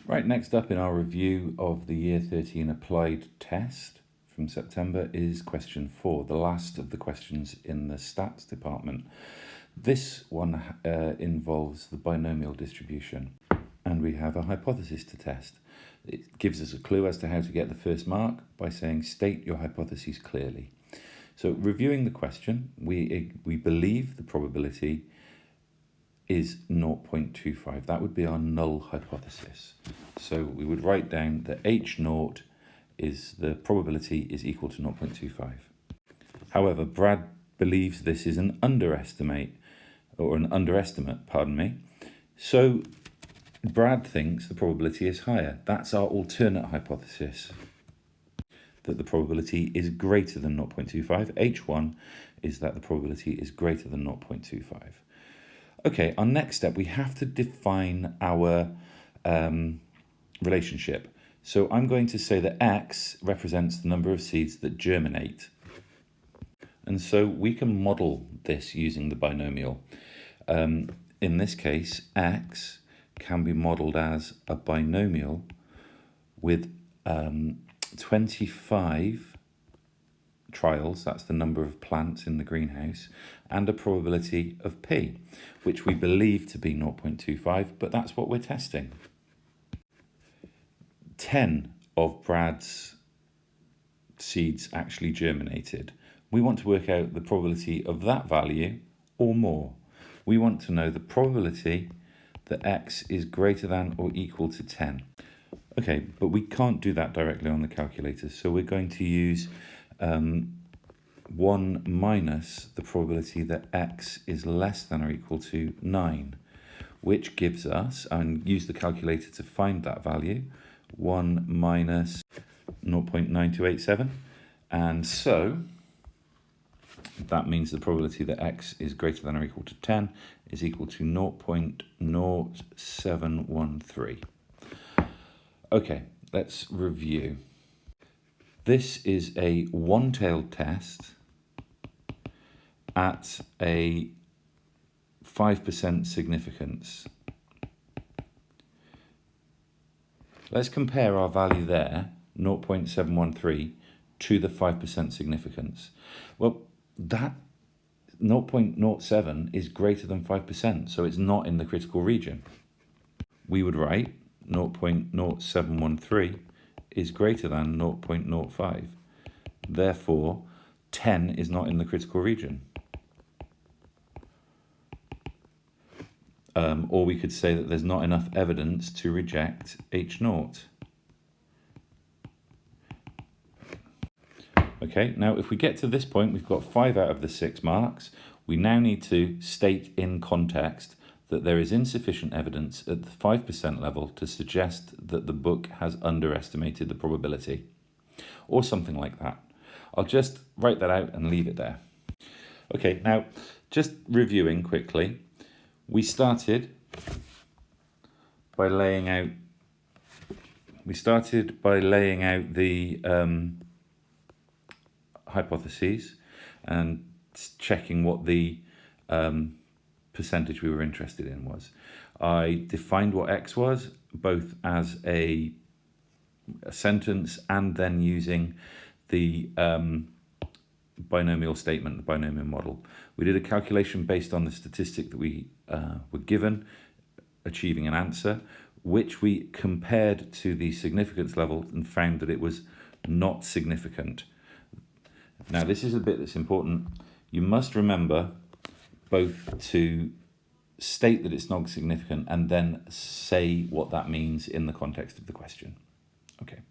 Right, next up in our review of the Year 13 Applied test from September is question 4, the last of the questions in the stats department. This one involves the binomial distribution, and we have a hypothesis to test. It gives us a clue as to how to get the first mark by saying state your hypotheses clearly. So reviewing the question, we believe the probability is 0.25. That would be our null hypothesis. So we would write down that H0 is the probability is equal to 0.25. However, Brad believes this is an underestimate. So Brad thinks the probability is higher. That's our alternate hypothesis, that the probability is greater than 0.25. H1 is that the probability is greater than 0.25. Okay, our next step, we have to define our relationship. So I'm going to say that X represents the number of seeds that germinate. And so we can model this using the binomial. In this case, X can be modeled as a binomial with 25 trials, that's the number of plants in the greenhouse, and a probability of P, which we believe to be 0.25, but that's what we're testing. 10 of Brad's seeds actually germinated. We want to work out the probability of that value or more. We want to know the probability that X is greater than or equal to 10. Okay, but we can't do that directly on the calculator, so we're going to use 1 minus the probability that X is less than or equal to 9, which gives us, and use the calculator to find that value, 1 minus 0.9287, and so that means the probability that X is greater than or equal to 10 is equal to 0.0713. Okay, let's review. This is a one-tailed test at a 5% significance. Let's compare our value there, 0.713, to the 5% significance. Well, that 0.07 is greater than 5%, so it's not in the critical region. We would write 0.0713 is greater than 0.05. Therefore, 10 is not in the critical region. Or we could say that there's not enough evidence to reject H0. Okay, now if we get to this point, we've got 5 out of the 6 marks. We now need to state in context that there is insufficient evidence at the 5% level to suggest that the book has underestimated the probability, or something like that. I'll just write that out and leave it there. Okay, now just reviewing quickly, we started by laying out the hypotheses and checking what the percentage we were interested in was. I defined what X was, both as a sentence and then using the binomial statement, the binomial model. We did a calculation based on the statistic that we were given, achieving an answer, which we compared to the significance level and found that it was not significant. Now, this is a bit that's important. You must remember both to state that it's not significant and then say what that means in the context of the question. Okay.